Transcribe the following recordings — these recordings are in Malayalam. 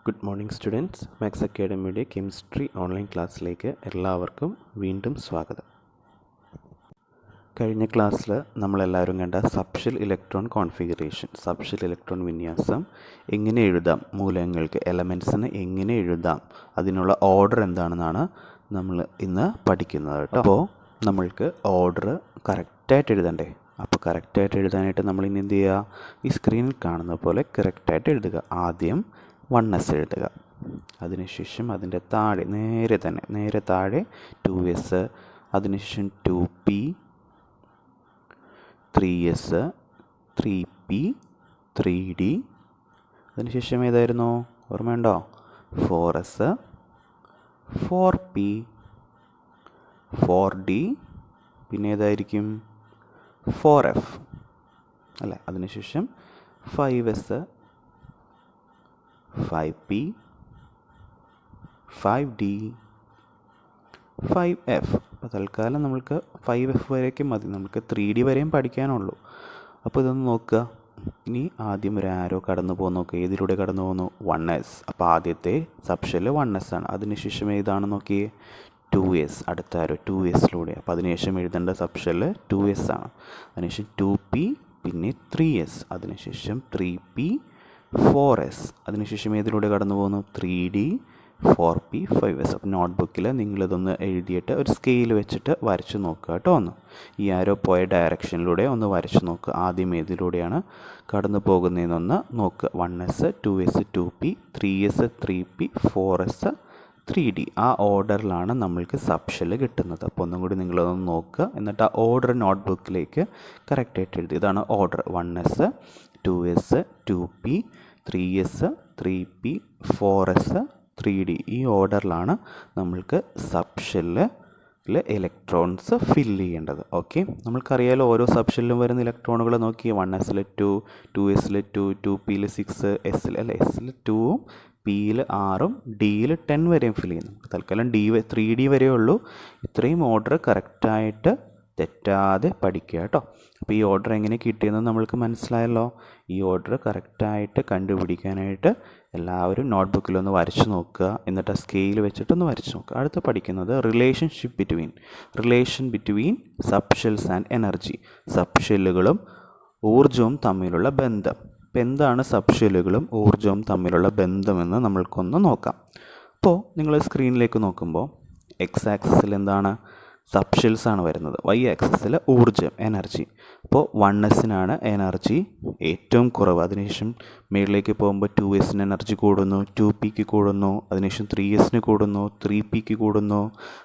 Good morning students. മാത്സ് അക്കാഡമിയുടെ കെമിസ്ട്രി ഓൺലൈൻ ക്ലാസ്സിലേക്ക് എല്ലാവർക്കും വീണ്ടും സ്വാഗതം. കഴിഞ്ഞ ക്ലാസ്സിൽ നമ്മളെല്ലാവരും കണ്ട subshell electron configuration, subshell electron വിന്യാസം എങ്ങനെ എഴുതാം, മൂലകങ്ങൾക്ക് എലമെൻറ്റ്സിന് എങ്ങനെ എഴുതാം, അതിനുള്ള ഓർഡർ എന്താണെന്നാണ് നമ്മൾ ഇന്ന് പഠിക്കുന്നത് കേട്ടോ. അപ്പോൾ നമ്മൾക്ക് ഓർഡർ കറക്റ്റായിട്ട് എഴുതണ്ടേ? അപ്പോൾ കറക്റ്റായിട്ട് എഴുതാനായിട്ട് നമ്മൾ ഇനി എന്ത് ചെയ്യുക? ഈ സ്ക്രീനിൽ കാണുന്ന പോലെ കറക്റ്റായിട്ട് എഴുതുക. ആദ്യം 1s എഴുതുക, അതിനുശേഷം അതിൻ്റെ താഴെ നേരെ താഴെ 2s, അതിനുശേഷം 2p, 3s, 3p, 3d, അതിനുശേഷം ഏതായിരുന്നു ഓർമ്മയുണ്ടോ? 4s, 4p, 4d, പിന്നെ ഏതായിരിക്കും 4f അല്ലേ? അതിനുശേഷം 5s, 5p, 5d, 5f. അപ്പോൾ തൽക്കാലം നമ്മൾക്ക് 5f വരേക്കും മതി, നമുക്ക് 3d വരെയും പഠിക്കാനുള്ളൂ. അപ്പോൾ ഇതൊന്ന് നോക്കുക. ഇനി ആദ്യം ഒരു ആരോ കടന്നു പോകുന്ന നോക്കുക. ഏതിലൂടെ കടന്നു പോകുന്നു? 1s. അപ്പോൾ ആദ്യത്തെ സബ്ഷെൽ 1s ആണ്. അതിനുശേഷം ഏതാണ് നോക്കിയേ? 2s. അടുത്ത ആരോ 2sലൂടെ. അപ്പോൾ അതിനുശേഷം എഴുതേണ്ട സബ്ഷെൽ 2s ആണ്. അതിനുശേഷം 2p, പിന്നെ 3s, അതിനുശേഷം 3p, 4s, അതിനുശേഷം ഏതിലൂടെ കടന്നു പോകുന്നു? 3d, 4p, 5s. അപ്പോൾ നോട്ട്ബുക്കിൽ നിങ്ങളിതൊന്ന് എഴുതിയിട്ട് ഒരു സ്കെയിൽ വെച്ചിട്ട് വരച്ച് നോക്കുക കേട്ടോ. ഈ ആരോ പോയ ഡയറക്ഷനിലൂടെ ഒന്ന് വരച്ച് നോക്കുക. ആദ്യം ഏതിലൂടെയാണ് കടന്നു പോകുന്നതെന്നൊന്ന് നോക്കുക. 1s, 2s, 2p, 3s, 3p, 4s, 3d. ആ ഓർഡറിലാണ് നമ്മൾക്ക് സബ്ഷെൽ കിട്ടുന്നത്. അപ്പോൾ ഒന്നും കൂടി നിങ്ങളതൊന്ന് നോക്കുക. എന്നിട്ട് ആ ഓർഡർ നോട്ട്ബുക്കിലേക്ക് കറക്റ്റായിട്ട് എഴുതി. ഇതാണ് order. 1s, 2s, 2p, 3s, 3p, 4s, 3d. ഈ ഓർഡറിലാണ് നമ്മൾക്ക് സബ്ഷെല്ലിൽ ഇലക്ട്രോൺസ് ഫില്ല് ചെയ്യേണ്ടത്. ഓക്കെ, നമ്മൾക്കറിയാലോ ഓരോ സബ്ഷെല്ലിലും വരുന്ന ഇലക്ട്രോണുകൾ നോക്കി. 1sൽ 2, 2sൽ 2, 2pയിൽ 6, എസ്സിൽ അല്ലേ, എസ്സിൽ 2ഉം പിയിൽ 6ഉം ഡിയിൽ 10 വരെയും ഫില്ല് ചെയ്യുന്നു. തൽക്കാലം 3d വരെയേ ഉള്ളൂ. ഇത്രയും ഓർഡർ കറക്റ്റായിട്ട് തെറ്റാതെ പഠിക്കുക കേട്ടോ. അപ്പോൾ ഈ ഓർഡർ എങ്ങനെ കിട്ടിയെന്ന് നമ്മൾക്ക് മനസ്സിലായല്ലോ. ഈ ഓർഡർ കറക്റ്റായിട്ട് കണ്ടുപിടിക്കാനായിട്ട് എല്ലാവരും നോട്ട്ബുക്കിലൊന്ന് വരച്ച് നോക്കുക. എന്നിട്ട് ആ സ്കെയിൽ വെച്ചിട്ടൊന്ന് വരച്ച് നോക്കുക. അടുത്ത് പഠിക്കുന്നത് relation between subshells and energy. സബ്ഷെല്ലുകളും ഊർജവും തമ്മിലുള്ള ബന്ധം. അപ്പോൾ എന്താണ് സബ്ഷെല്ലുകളും ഊർജവും തമ്മിലുള്ള ബന്ധമെന്ന് നമ്മൾക്കൊന്ന് നോക്കാം. അപ്പോൾ നിങ്ങൾ സ്ക്രീനിലേക്ക് നോക്കുമ്പോൾ എക്സ് ആക്സിസിൽ എന്താണ്? സബ്ഷെൽസ് ആണ് വരുന്നത്. വൈ ആക്സിസിൽ ഊർജം, എനർജി. അപ്പോൾ 1sനാണ് എനർജി ഏറ്റവും കുറവ്. അതിനുശേഷം മേളിലേക്ക് പോകുമ്പോൾ 2sന് എനർജി കൂടുന്നു, 2pക്ക് കൂടുന്നു, അതിനുശേഷം 3sന് കൂടുന്നു, 3pക്ക് കൂടുന്നു,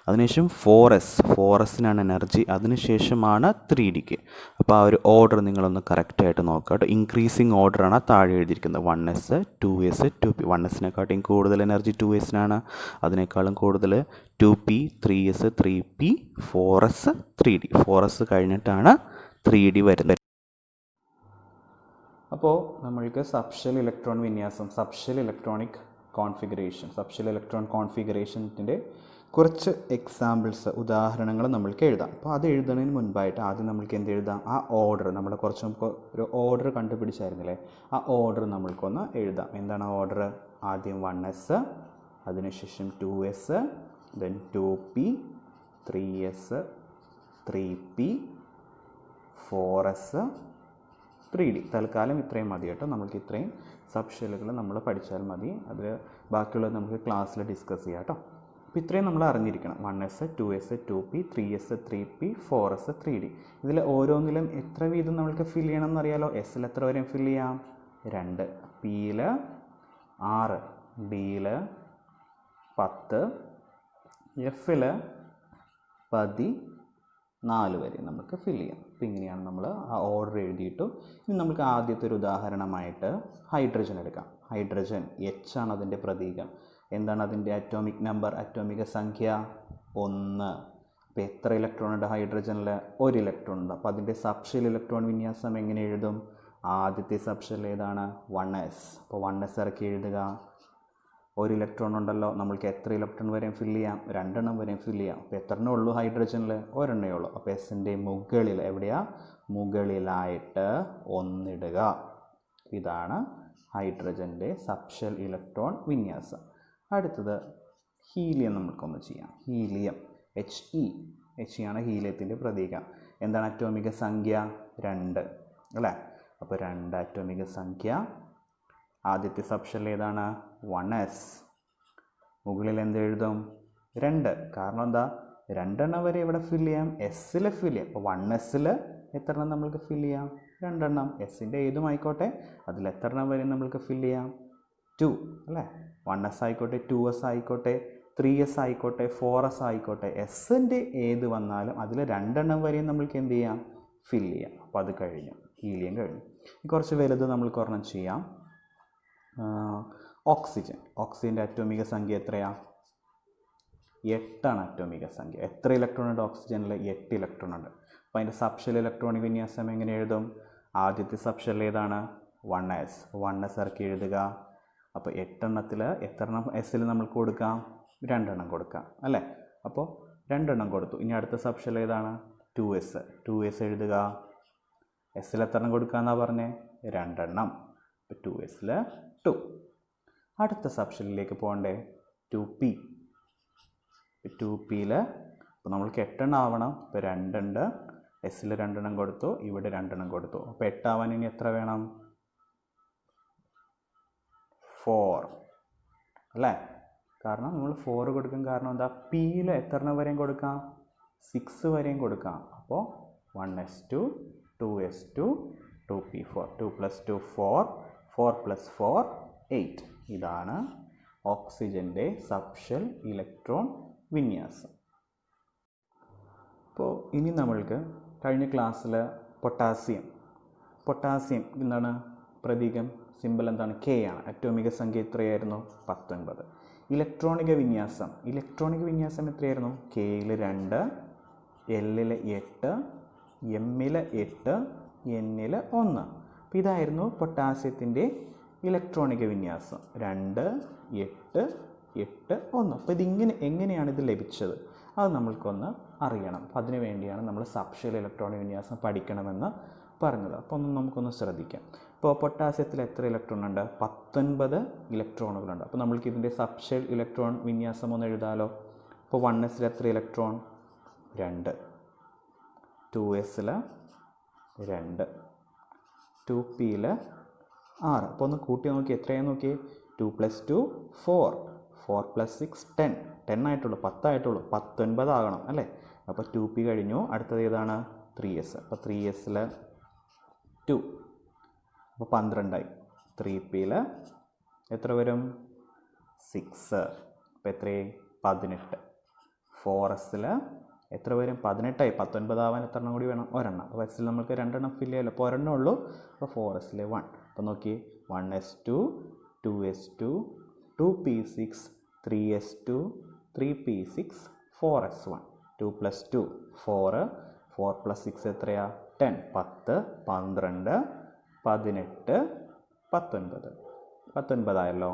അതിനുശേഷം 4sനാണ് എനർജി, അതിനുശേഷമാണ് 3dക്ക്. അപ്പോൾ ആ ഒരു ഓർഡർ നിങ്ങളൊന്ന് കറക്റ്റായിട്ട് നോക്കുക കേട്ടോ. ഇൻക്രീസിങ് ഓർഡറാണ് താഴെ എഴുതിയിരിക്കുന്നത്. 1s, 2s, 2p. 1sനെക്കാട്ടിയും കൂടുതൽ എനർജി 2sനാണ്, അതിനേക്കാളും കൂടുതൽ 2p, 3s, 3p, 4s, 3d. 4s കഴിഞ്ഞിട്ടാണ് 3d വരുന്നത്. അപ്പോൾ നമ്മൾക്ക് സബ്ഷെൽ ഇലക്ട്രോൺ വിന്യാസം, subshell electronic configuration, subshell electron കോൺഫിഗറേഷൻ്റെ കുറച്ച് എക്സാമ്പിൾസ്, ഉദാഹരണങ്ങൾ നമ്മൾക്ക് എഴുതാം. അപ്പോൾ അത് എഴുതുന്നതിന് മുൻപായിട്ട് ആദ്യം നമ്മൾക്ക് എന്ത് എഴുതാം? ആ ഓർഡർ, നമ്മൾ കുറച്ച് മുമ്പ് ഒരു ഓർഡർ കണ്ടുപിടിച്ചായിരുന്നില്ലേ, ആ ഓർഡർ നമ്മൾക്കൊന്ന് എഴുതാം. എന്താണ് ആ ഓർഡർ? ആദ്യം 1s, അതിനുശേഷം 2s, then 2p, 3s, 3p, 4s, 3d. തൽക്കാലം ഇത്രയും മതി കേട്ടോ. നമ്മൾക്ക് ഇത്രയും സബ്ഷെല്ലുകൾ നമ്മൾ പഠിച്ചാൽ മതി. അതിൽ ബാക്കിയുള്ളത് നമുക്ക് ക്ലാസ്സിൽ ഡിസ്കസ് ചെയ്യാം കേട്ടോ. അപ്പോൾ ഇത്രയും നമ്മൾ അറിഞ്ഞിരിക്കണം. 1s, 2s, 2p, 3s, 3p, 4s, 3d. ഇതിൽ ഓരോന്നിലും എത്ര വീതം നമ്മൾക്ക് ഫില്ല് ചെയ്യണം എന്നറിയാലോ. എസ്സിൽ എത്ര വരെയും ഫില്ല് ചെയ്യാം? 2, പിയിൽ 6, ഡിയിൽ 10, എഫിൽ 14 വരെ നമുക്ക് ഫില്ല് ചെയ്യാം. അപ്പോൾ ഇങ്ങനെയാണ് നമ്മൾ ആ ഓർഡർ എഴുതിയിട്ടു. ഇനി നമുക്ക് ആദ്യത്തെ ഒരു ഉദാഹരണമായിട്ട് ഹൈഡ്രജൻ എടുക്കാം. ഹൈഡ്രജൻ H ആണ് അതിൻ്റെ പ്രതീകം. എന്താണ് അതിൻ്റെ അറ്റോമിക് നമ്പർ, അറ്റോമിക സംഖ്യ? 1. അപ്പോൾ എത്ര ഇലക്ട്രോൺ ഉണ്ട് ഹൈഡ്രജനിൽ? 1 ഇലക്ട്രോൺ ഉണ്ട്. അപ്പോൾ അതിൻ്റെ സബ്ഷെൽ ഇലക്ട്രോൺ വിന്യാസം എങ്ങനെ എഴുതും? ആദ്യത്തെ സബ്ഷെൽ ഏതാണ്? 1s. അപ്പോൾ 1s ഇറക്കി എഴുതുക. 1 ഇലക്ട്രോൺ ഉണ്ടല്ലോ, നമ്മൾക്ക് എത്ര ഇലക്ട്രോൺ വരെയും ഫില്ല് ചെയ്യാം? 2 എണ്ണം വരെയും ഫില്ല് ചെയ്യാം. അപ്പോൾ എത്ര എണ്ണം ഉള്ളൂ ഹൈഡ്രജനിൽ? 1 എണ്ണേ ഉള്ളൂ. അപ്പോൾ എസിൻ്റെ മുകളിൽ എവിടെയാ? മുകളിലായിട്ട് 1 ഇടുക. ഇതാണ് ഹൈഡ്രജൻ്റെ സബ്ഷെൽ ഇലക്ട്രോൺ വിന്യാസം. അടുത്തത് ഹീലിയം നമുക്കൊന്ന് ചെയ്യാം. ഹീലിയം He ആണ് ഹീലിയത്തിൻ്റെ പ്രതീകം. എന്താണ് അറ്റോമിക സംഖ്യ? 2 അല്ലേ? അപ്പോൾ 2 അറ്റോമിക സംഖ്യ. ആദ്യത്തെ സബ്ഷെൽ ഏതാണ്? 1s. മുകളിൽ എന്തെഴുതും? 2. കാരണം എന്താ? 2 എണ്ണം വരെ ഇവിടെ ഫില്ല് ചെയ്യാം, എസ്സിൽ ഫില്ല് ചെയ്യാം. അപ്പോൾ 1s എത്ര എണ്ണം നമ്മൾക്ക് ഫില്ല് ചെയ്യാം? 2 എണ്ണം. എസ്സിൻ്റെ ഏതും ആയിക്കോട്ടെ, അതിൽ എത്ര എണ്ണം വരെ നമ്മൾക്ക് ഫില്ല് ചെയ്യാം? 2 അല്ലേ? 1s ആയിക്കോട്ടെ, 2s ആയിക്കോട്ടെ, 3s ആയിക്കോട്ടെ, 4s ആയിക്കോട്ടെ, എസ്സിൻ്റെ ഏത് വന്നാലും അതിൽ 2 എണ്ണം വരെയും നമ്മൾക്ക് എന്ത് ചെയ്യാം? ഫില്ല് ചെയ്യാം. അപ്പോൾ അത് കഴിഞ്ഞു, ഹീലിയം കഴിഞ്ഞു. കുറച്ച് വലുത് നമ്മൾക്ക് ഒരെണ്ണം ചെയ്യാം. ഓക്സിജൻ്റെ അറ്റോമിക സംഖ്യ എത്രയാണ്? 8 ആണ് അറ്റോമിക സംഖ്യ. എത്ര ഇലക്ട്രോൺ ഉണ്ട് ഓക്സിജനിൽ? 8 ഇലക്ട്രോൺ ഉണ്ട്. അപ്പോൾ അതിൻ്റെ സബ്ഷെൽ ഇലക്ട്രോണിക് വിന്യാസം എങ്ങനെ എഴുതും? ആദ്യത്തെ സബ്ഷെൽ ഏതാണ്? 1s. 1s ഇറക്കി എഴുതുക. അപ്പോൾ 8 എണ്ണത്തിൽ എത്ര എണ്ണം എസ്സിൽ നമ്മൾക്ക് കൊടുക്കാം? 2 എണ്ണം കൊടുക്കാം അല്ലേ? അപ്പോൾ 2 എണ്ണം കൊടുത്തു. ഇനി അടുത്ത സബ്ഷെൽ ഏതാണ്? 2s. 2s എഴുതുക. എസ്സിൽ എത്ര എണ്ണം കൊടുക്കാമെന്നാണ് പറഞ്ഞേ? 2 എണ്ണം. അപ്പോൾ 2sൽ 2. അടുത്ത സബ്ഷെല്ലിലേക്ക് പോകണ്ടേ? 2p. 2pയിൽ അപ്പോൾ നമ്മൾക്ക് 8 എണ്ണം ആവണം. ഇപ്പോൾ 2 ഉണ്ട്, എസ്സിൽ 2 എണ്ണം കൊടുത്തു, ഇവിടെ 2 എണ്ണം കൊടുത്തു. അപ്പോൾ 8 ആവാൻ ഇനി എത്ര വേണം? 4 അല്ലേ? കാരണം നമ്മൾ 4 കൊടുക്കും. കാരണം എന്താ? പിയിൽ എത്ര എണ്ണം വരെയും കൊടുക്കാം? 6 വരെയും കൊടുക്കാം. അപ്പോൾ 1s2, 2s2, 2p4. 2 + 2 4, 4 + 4 8. ഇതാണ് ഓക്സിജൻ്റെ സബ്ഷെൽ ഇലക്ട്രോൺ വിന്യാസം. അപ്പോൾ ഇനി നമ്മൾക്ക് കഴിഞ്ഞ ക്ലാസ്സിൽ പൊട്ടാസ്യം എന്താണ് പ്രതീകം? സിമ്പിൾ എന്താണ്? K ആണ്. അറ്റോമിക സംഖ്യ എത്രയായിരുന്നു? 19. ഇലക്ട്രോണിക വിന്യാസം എത്രയായിരുന്നു? Kയിൽ 2, Lയിൽ 8, Mയിൽ 8, Nയിൽ 1. അപ്പോൾ ഇതായിരുന്നു പൊട്ടാസ്യത്തിൻ്റെ ഇലക്ട്രോണിക വിന്യാസം. 2, 8, 8, 1. അപ്പോൾ എങ്ങനെയാണ് ഇത് ലഭിച്ചത്? അത് നമ്മൾക്കൊന്ന് അറിയണം. അപ്പോൾ അതിനു വേണ്ടിയാണ് നമ്മൾ സബ്ഷെൽ ഇലക്ട്രോണിക് വിന്യാസം പഠിക്കണമെന്ന് പറഞ്ഞത്. അപ്പോൾ നമുക്കൊന്ന് ശ്രദ്ധിക്കാം. ഇപ്പോൾ പൊട്ടാസ്യത്തിൽ എത്ര ഇലക്ട്രോൺ ഉണ്ട്? 19 ഇലക്ട്രോണുകളുണ്ട്. അപ്പോൾ നമ്മൾക്ക് ഇതിൻ്റെ സബ്ഷെൽ ഇലക്ട്രോൺ വിന്യാസം ഒന്ന് എഴുതാലോ. അപ്പോൾ 1sൽ എത്ര ഇലക്ട്രോൺ? 2. 2sൽ 2. 2pയിൽ 6. അപ്പോൾ ഒന്ന് കൂട്ടി നോക്കി, എത്രയാണെന്ന് നോക്കി. 2 + 2 4, 4 + 6 10. 10 ആയിട്ടുള്ളൂ, 10 ആയിട്ടുള്ളൂ. 19 ആകണം അല്ലേ? അപ്പോൾ 2p കഴിഞ്ഞു. അടുത്തത് ഏതാണ്? 3s. അപ്പോൾ 3sൽ 2. അപ്പോൾ 12 ആയി. 3pയിൽ എത്ര വരും? 6. അപ്പോൾ എത്രയായി? 18. 4sൽ എത്ര വരും? 18 ആയി. 19 ആവാൻ എത്ര എണ്ണം കൂടി വേണം? ഒരെണ്ണം. അപ്പോൾ എസ്സിൽ നമുക്ക് 2 എണ്ണം ഫില്ല് ചെയ്യാമല്ലോ. അപ്പോൾ ഒരെണ്ണം ഉള്ളൂ. അപ്പോൾ 4sൽ 1. അപ്പോൾ നോക്കി, 1s2, 2s2, 2p6, 3s2, 3p6, 4s1. 2 + 2 4, 4 + 6 എത്രയാ? 10. 10, 12, 18, 19. 19 ആയല്ലോ.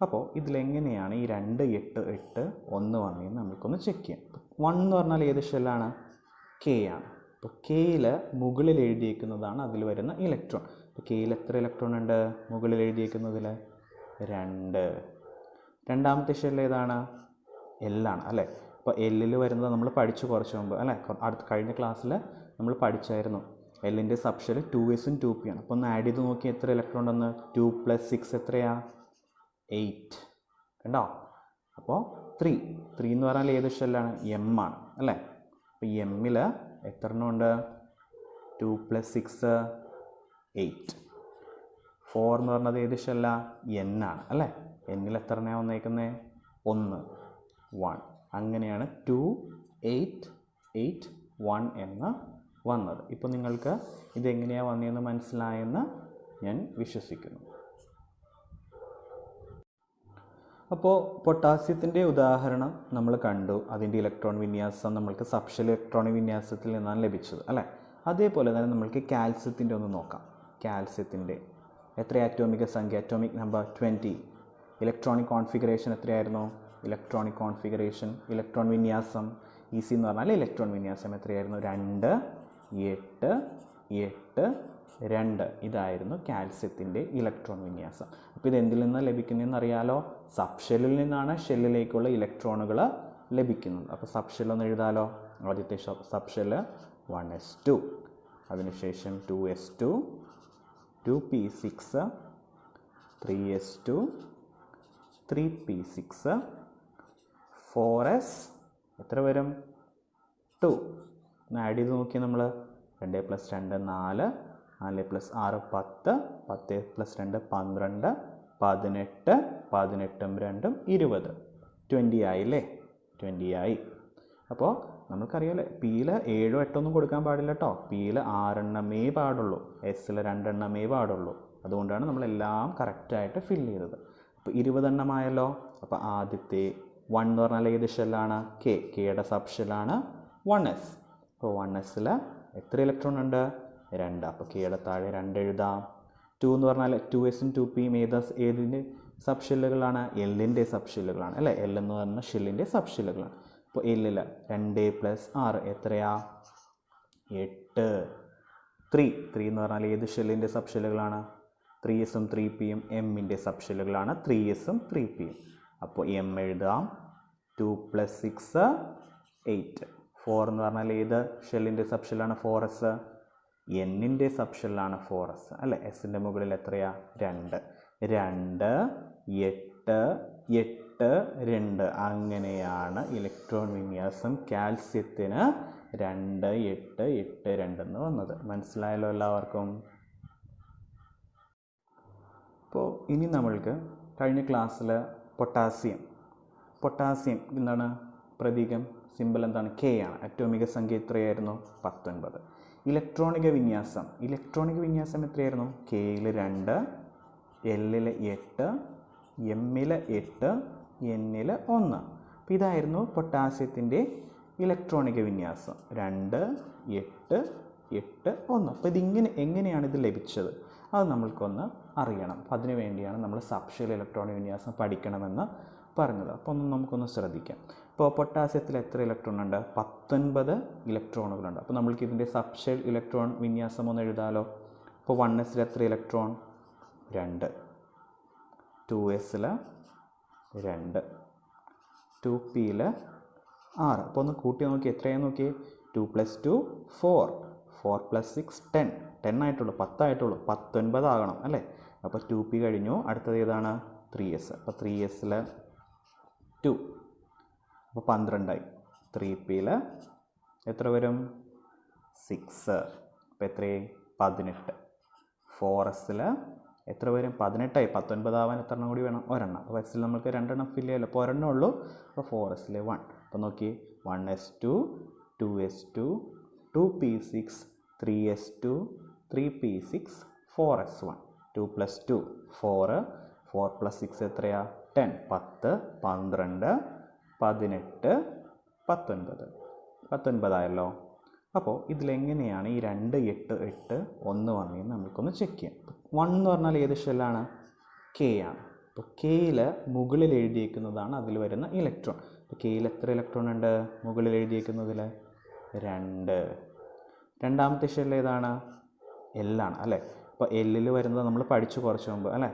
അപ്പോൾ ഇതിലെങ്ങനെയാണ് ഈ 2, 8, 8, 1 വന്നതെന്ന് നമുക്കൊന്ന് ചെക്ക് ചെയ്യാം. 1 എന്ന് പറഞ്ഞാൽ ഏത് ഷെല്ലാണ്? K ആണ്. അപ്പോൾ Kയിൽ മുകളിൽ എഴുതിയിരിക്കുന്നതാണ് അതിൽ വരുന്ന ഇലക്ട്രോൺ. അപ്പോൾ Kയിൽ എത്ര ഇലക്ട്രോൺ ഉണ്ട്? മുകളിൽ എഴുതിയിരിക്കുന്നതിൽ 2. രണ്ടാമത്തെ ഷെൽ ഏതാണ്? L ആണ് അല്ലേ? അപ്പോൾ Lൽ വരുന്നത് നമ്മൾ പഠിച്ചു കുറച്ച് മുമ്പ് അല്ലേ? കഴിഞ്ഞ ക്ലാസ്സിൽ നമ്മൾ പഠിച്ചായിരുന്നു. Lൻ്റെ സബ്ഷെൽ 2sഉം 2p ആണ്. അപ്പോൾ ഒന്ന് ആഡ് ചെയ്ത് നോക്കി എത്ര ഇലക്ട്രോൺ ഉണ്ടെന്ന്. 2 + 6 എത്രയാ? 8. കണ്ടോ? അപ്പോൾ 3 എന്ന് പറഞ്ഞാൽ ഏത് ഷെല്ലാണ്? M ആണ് അല്ലേ? അപ്പോൾ Mൽ എത്ര എണ്ണം ഉണ്ട്? 2 + 6 8. 4 എന്ന് പറഞ്ഞത് ഏത് ഷെല്ലാണ്? N ആണ് അല്ലേ? Nൽ എത്ര എണ്ണയാണ് വന്നേക്കുന്നത്? 1. അങ്ങനെയാണ് 2, 8, 8, 1 എന്ന് വന്നത്. ഇപ്പോൾ നിങ്ങൾക്ക് ഇതെങ്ങനെയാണ് വന്നതെന്ന് മനസ്സിലായെന്ന് ഞാൻ വിശ്വസിക്കുന്നു. അപ്പോൾ പൊട്ടാസ്യത്തിൻ്റെ ഉദാഹരണം നമ്മൾ കണ്ടു. അതിൻ്റെ ഇലക്ട്രോൺ വിന്യാസം നമ്മൾക്ക് സബ്ഷെൽ ഇലക്ട്രോണിക് വിന്യാസത്തിൽ നിന്നാണ് ലഭിച്ചത് അല്ലേ? അതേപോലെ തന്നെ നമ്മൾക്ക് കാൽസ്യത്തിൻ്റെ ഒന്ന് നോക്കാം. കാൽസ്യത്തിൻ്റെ എത്ര അറ്റോമിക സംഖ്യ? Atomic number 20. ഇലക്ട്രോണിക് കോൺഫിഗറേഷൻ എത്രയായിരുന്നു? ഇലക്ട്രോണിക് കോൺഫിഗറേഷൻ ഇലക്ട്രോൺ വിന്യാസം EC എന്ന് പറഞ്ഞാൽ ഇലക്ട്രോൺ വിന്യാസം എത്രയായിരുന്നു? 2, 8, 8, 2 ഇതായിരുന്നു കാൽസ്യത്തിൻ്റെ ഇലക്ട്രോൺ വിന്യാസം. അപ്പോൾ ഇത് എന്തിൽ നിന്ന് ലഭിക്കുന്നതെന്ന് അറിയാലോ? സബ്ഷെല്ലിൽ നിന്നാണ് ഷെല്ലിലേക്കുള്ള ഇലക്ട്രോണുകൾ ലഭിക്കുന്നത്. അപ്പോൾ സബ്ഷെല്ലൊന്ന് എഴുതാലോ. ആദ്യത്തെ സബ്ഷെല്ല് 1s2, അതിനുശേഷം 2s2, 2p6, 3s2, 3p6, 4s എത്ര വരും? 2. ഒന്ന് ആഡ് ചെയ്ത് നോക്കി നമ്മൾ. 2 + 2 4, 4 + 6 10, 10 + 2 12, 18, 18 2 20, 20 ആയില്ലേ? 20 ആയി. അപ്പോൾ നമുക്കറിയാമല്ലോ, പിയിൽ 7 8 ഒന്നും കൊടുക്കാൻ പാടില്ല കേട്ടോ. പിയിൽ 6 എണ്ണമേ പാടുള്ളൂ, എസ്സിൽ 2 എണ്ണമേ പാടുള്ളൂ. അതുകൊണ്ടാണ് നമ്മളെല്ലാം കറക്റ്റായിട്ട് ഫില്ല് ചെയ്തത്. അപ്പോൾ 20 എണ്ണമായല്ലോ. അപ്പോൾ ആദ്യത്തെ 1 എന്ന് പറഞ്ഞാൽ ഏത് ഷെല്ലാണ്? കെയുടെ സബ് ഷെല്ലാണ് 1s. അപ്പോൾ 1sൽ എത്ര ഇലക്ട്രോൺ ഉണ്ട്? 2. അപ്പോൾ കെയുടെ താഴെ 2 എഴുതാം. 2 എന്ന് പറഞ്ഞാൽ 2sഉം 2pയും ഏതിൻ്റെ സബ് ഷെല്ലുകളാണ്? എല്ലിൻ്റെ സബ് ഷെല്ലുകളാണ് അല്ലേ? എൽ എന്ന് പറഞ്ഞ ഷെല്ലിൻ്റെ സബ് ഷെല്ലുകളാണ്. അപ്പോൾ എല്ലിൽ 2 + 6 എത്രയാ? 8. 3 എന്ന് പറഞ്ഞാൽ ഏത് ഷെല്ലിൻ്റെ സബ് ഷെല്ലുകളാണ്? 3sഉം 3pയും എമ്മിൻ്റെ സബ് ഷെല്ലുകളാണ്. 3sഉം 3pയും. അപ്പോൾ എം എഴുതാം. 2 + 6 8. 4 എന്ന് പറഞ്ഞാൽ ഏത് ഷെല്ലിൻ്റെ സബ് ഷെല്ലാണ്? 4s. എന്നിൻ്റെ സബ് ഷെല്ലാണ് 4s അല്ലേ? എസിൻ്റെ മുകളിൽ എത്രയാ? 2. 2 8 8 2. അങ്ങനെയാണ് ഇലക്ട്രോൺ വിന്യാസം കാൽസ്യത്തിന് 2 8 8 2 എന്ന് വന്നത്. മനസ്സിലായല്ലോ എല്ലാവർക്കും? അപ്പോൾ ഇനി നമ്മൾക്ക് കഴിഞ്ഞ ക്ലാസ്സിൽ പൊട്ടാസ്യം എന്താണ് പ്രതീകം? സിമ്പിൾ എന്താണ്? കെ ആണ്. അറ്റോമിക സംഖ്യ എത്രയായിരുന്നു? 19. ഇലക്ട്രോണിക വിന്യാസം എത്രയായിരുന്നു? കെയിൽ 2, എല്ലിൽ 8, എമ്മിൽ 8, എന്നിൽ 1. അപ്പോൾ ഇതായിരുന്നു പൊട്ടാസ്യത്തിൻ്റെ ഇലക്ട്രോണിക വിന്യാസം. 2 8 8 1. അപ്പോൾ എങ്ങനെയാണ് ഇത് ലഭിച്ചത്? അത് നമ്മൾക്കൊന്ന് അറിയണം. അപ്പോൾ അതിനു വേണ്ടിയാണ് നമ്മൾ സബ്ഷെൽ ഇലക്ട്രോണിക വിന്യാസം പഠിക്കണമെന്ന് പറഞ്ഞത്. അപ്പോൾ നമുക്കൊന്ന് ശ്രദ്ധിക്കാം. ഇപ്പോൾ പൊട്ടാസ്യത്തിൽ എത്ര ഇലക്ട്രോൺ ഉണ്ട്? 19 ഇലക്ട്രോണുകളുണ്ട്. അപ്പോൾ നമ്മൾക്ക് ഇതിൻ്റെ സബ്ഷെൽ ഇലക്ട്രോൺ വിന്യാസം ഒന്ന് എഴുതാലോ. അപ്പോൾ 1sൽ എത്ര ഇലക്ട്രോൺ? 2. 2sൽ 2, 2pയിൽ 6. അപ്പോൾ ഒന്ന് കൂട്ടി നോക്കി, എത്രയാണെന്ന് നോക്കി. 2 + 2 4, 4 + 6 10. 10 ആയിട്ടുള്ളൂ, 10 ആയിട്ടുള്ളൂ. 19 ആകണം അല്ലേ? അപ്പോൾ 2p കഴിഞ്ഞു. അടുത്തത് ഏതാണ്? 3s. അപ്പോൾ 3sൽ 2, അപ്പോൾ 12 ആയി. 3pയിൽ എത്ര വരും? 6. അപ്പോൾ എത്രയായി? 18. 4sൽ എത്ര വരും? 18 ആയി. 19 ആവാൻ എത്ര എണ്ണം കൂടി വേണം? ഒരെണ്ണം. അപ്പോൾ എസ്സിൽ നമുക്ക് 2 എണ്ണം ഫില്ല് ചെയ്യാമല്ലോ. അപ്പോൾ ഒരെണ്ണം ഉള്ളൂ. അപ്പോൾ 4sൽ 1. അപ്പോൾ നോക്കി, 1s2, 2s2, 2p6, 3s2, 3p6, 4s1. 2 + 2 4, 4 + 6 എത്രയാ? 10. 10 12 18 19. 19 ആയല്ലോ. അപ്പോൾ ഇതിലെങ്ങനെയാണ് ഈ 2 8 8 1 വന്നതെന്ന് നമുക്കൊന്ന് ചെക്ക് ചെയ്യാം. 1 എന്ന് പറഞ്ഞാൽ ഏത് ഷെല്ലാണ്? കെ ആണ്. അപ്പോൾ കെയിൽ മുകളിൽ എഴുതിയേക്കുന്നതാണ് അതിൽ വരുന്ന ഇലക്ട്രോൺ. അപ്പോൾ കെയിൽ എത്ര ഇലക്ട്രോൺ ഉണ്ട് മുകളിൽ എഴുതിയേക്കുന്നതിൽ? 2. രണ്ടാമത്തെ ഷെൽ ഏതാണ്? എല്ലാണ് അല്ലേ? അപ്പോൾ എല്ലിൽ വരുന്നത് നമ്മൾ പഠിച്ചു കുറച്ച് മുമ്പ് അല്ലേ?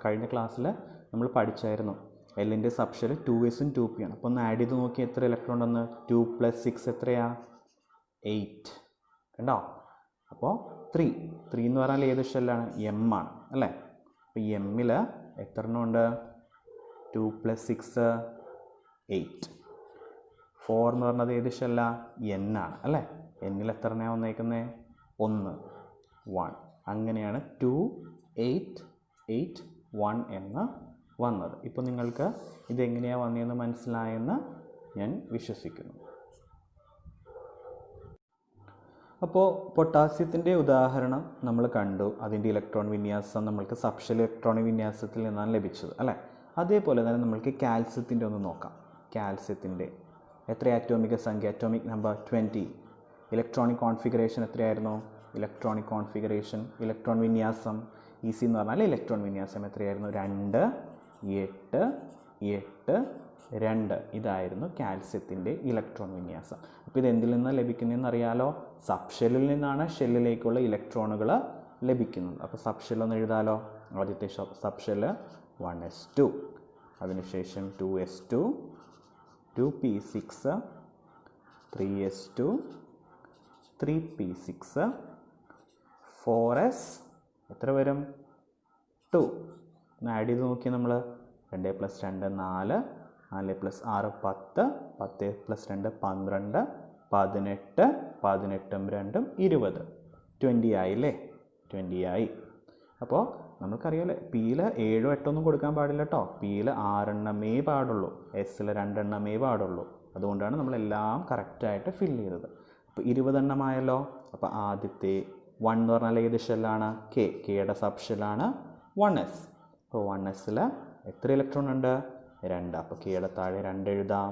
കഴിഞ്ഞ ക്ലാസ്സിൽ നമ്മൾ പഠിച്ചായിരുന്നു. എല്ലിൻ്റെ സബ് ഷെൽ 2sഉം 2p ആണ്. അപ്പോൾ ഒന്ന് ആഡ് ചെയ്ത് നോക്കി, എത്ര ഇലക്ട്രോൺ ഉണ്ടെന്ന്? 2 + 6 എത്രയാ? 8. കണ്ടോ? അപ്പോൾ 3 എന്ന് പറഞ്ഞാൽ ഏത് ഷെല്ലാണ്? എം ആണ് അല്ലേ? അപ്പോൾ എമ്മിൽ എത്ര എണ്ണം ഉണ്ട്? 2 + 6 8. 4 എന്ന് പറഞ്ഞത് ഏത് ഷെല്ലാണ്? എൻ ആണ് അല്ലേ? എന്നിൽ എത്ര എണ്ണയാണ് വന്നേക്കുന്നത്? 1. അങ്ങനെയാണ് 2 8 8 1 എന്ന് വന്നത്. ഇപ്പോൾ നിങ്ങൾക്ക് ഇതെങ്ങനെയാണ് വന്നതെന്ന് മനസ്സിലായെന്ന് ഞാൻ വിശ്വസിക്കുന്നു. അപ്പോൾ പൊട്ടാസ്യത്തിൻ്റെ ഉദാഹരണം നമ്മൾ കണ്ടു. അതിൻ്റെ ഇലക്ട്രോൺ വിന്യാസം നമ്മൾക്ക് സബ്ഷെൽ ഇലക്ട്രോണിക് വിന്യാസത്തിൽ നിന്നാണ് ലഭിച്ചത് അല്ലേ? അതേപോലെ തന്നെ നമ്മൾക്ക് കാൽസ്യത്തിൻ്റെ ഒന്ന് നോക്കാം. കാൽസ്യത്തിൻ്റെ എത്ര ആറ്റോമിക സംഖ്യ? Atomic number 20. ഇലക്ട്രോണിക് കോൺഫിഗറേഷൻ എത്രയായിരുന്നു? ഇലക്ട്രോണിക് കോൺഫിഗറേഷൻ ഇലക്ട്രോൺ വിന്യാസം ഈസി എന്ന് പറഞ്ഞാൽ ഇലക്ട്രോൺ വിന്യാസം എത്രയായിരുന്നു? 2 8 8 2. ഇതായിരുന്നു കാൽസ്യത്തിൻ്റെ ഇലക്ട്രോൺ വിന്യാസം. അപ്പോൾ ഇത് എന്തിൽ നിന്നാണ് ലഭിക്കുന്നതെന്ന് അറിയാലോ? സബ്ഷെല്ലിൽ നിന്നാണ് ഷെല്ലിലേക്കുള്ള ഇലക്ട്രോണുകൾ ലഭിക്കുന്നത്. അപ്പോൾ സബ്ഷെൽ ഒന്ന് എഴുതാലോ. ആദ്യത്തെ സബ്ഷെൽ 1s2, അതിനുശേഷം 2s2, 2p6, 3s2, 3p6, 4s എത്ര വരും? 2. ഒന്ന് ആഡ് ചെയ്ത് നോക്കി നമ്മൾ. 2 + 2 4, 4 + 6 10, 10 + 2 12, 18, 18 2 20, 20 ആയില്ലേ? 20 ആയി. അപ്പോൾ നമുക്കറിയാമല്ലേ, പിയിൽ 7 8 ഒന്നും കൊടുക്കാൻ പാടില്ല കേട്ടോ. പിയിൽ 6 എണ്ണമേ പാടുള്ളൂ, എസ്സിൽ 2 എണ്ണമേ പാടുള്ളൂ. അതുകൊണ്ടാണ് നമ്മളെല്ലാം കറക്റ്റായിട്ട് ഫില്ല് ചെയ്തത്. അപ്പോൾ 20 എണ്ണമായല്ലോ. അപ്പോൾ ആദ്യത്തെ 1 എന്ന് പറഞ്ഞാൽ ഏത് ഷെല്ലാണ്? കെയുടെ സബ് ഷെല്ലാണ് 1s. അപ്പോൾ 1sൽ എത്ര ഇലക്ട്രോൺ ഉണ്ട്? 2. അപ്പോൾ കെയുടെ താഴെ 2 എഴുതാം.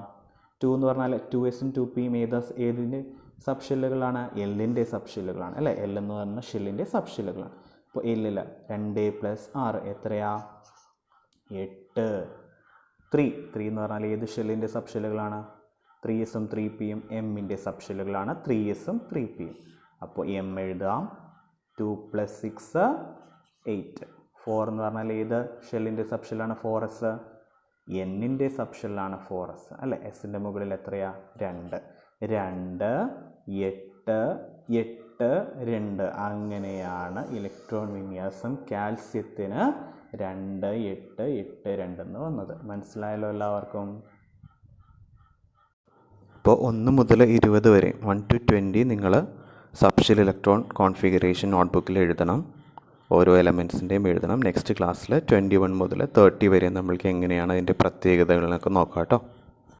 2 എന്ന് പറഞ്ഞാൽ 2sഉം 2pയും ഏതിൻ്റെ സബ് ഷെല്ലുകളാണ്? എല്ലിൻ്റെ സബ് ഷെല്ലുകളാണ് അല്ലേ? എൽ എന്ന് പറഞ്ഞ ഷെല്ലിൻ്റെ സബ് ഷെല്ലുകളാണ്. അപ്പോൾ എല്ലിൽ 2 + 6 എത്രയാ? 8. 3 എന്ന് പറഞ്ഞാൽ ഏത് ഷെല്ലിൻ്റെ സബ് ഷെല്ലുകളാണ്? 3sഉം 3pയും എമ്മിൻ്റെ സബ് ഷെല്ലുകളാണ്. 3sഉം 3pയും. അപ്പോൾ എം എഴുതാം. 2 + 6 8. 4 എന്ന് പറഞ്ഞാൽ ഏത് ഷെല്ലിൻ്റെ സബ് ഷെല്ലാണ്? 4s. എന്നിൻ്റെ സബ് ഷെല്ലാണ് 4s അല്ലേ? എസിൻ്റെ മുകളിൽ എത്രയാ? 2. 2 8 8 2. അങ്ങനെയാണ് ഇലക്ട്രോൺ വിന്യാസം കാൽസ്യത്തിന് 2 8 8 2 എന്ന് വന്നത്. മനസ്സിലായല്ലോ എല്ലാവർക്കും? അപ്പോൾ 1 മുതൽ 20 വരെ 1 to 20 നിങ്ങൾ സബ്ഷെൽ ഇലക്ട്രോൺ കോൺഫിഗറേഷൻ നോട്ട്ബുക്കിൽ എഴുതണം. ഓരോ എലമെൻറ്റ്സിൻ്റെയും എഴുതണം. നെക്സ്റ്റ് ക്ലാസ്സിൽ 21 മുതൽ 30 വരെ നമ്മൾക്ക് എങ്ങനെയാണ് അതിൻ്റെ പ്രത്യേകതകളൊക്കെ നോക്കാം കേട്ടോ.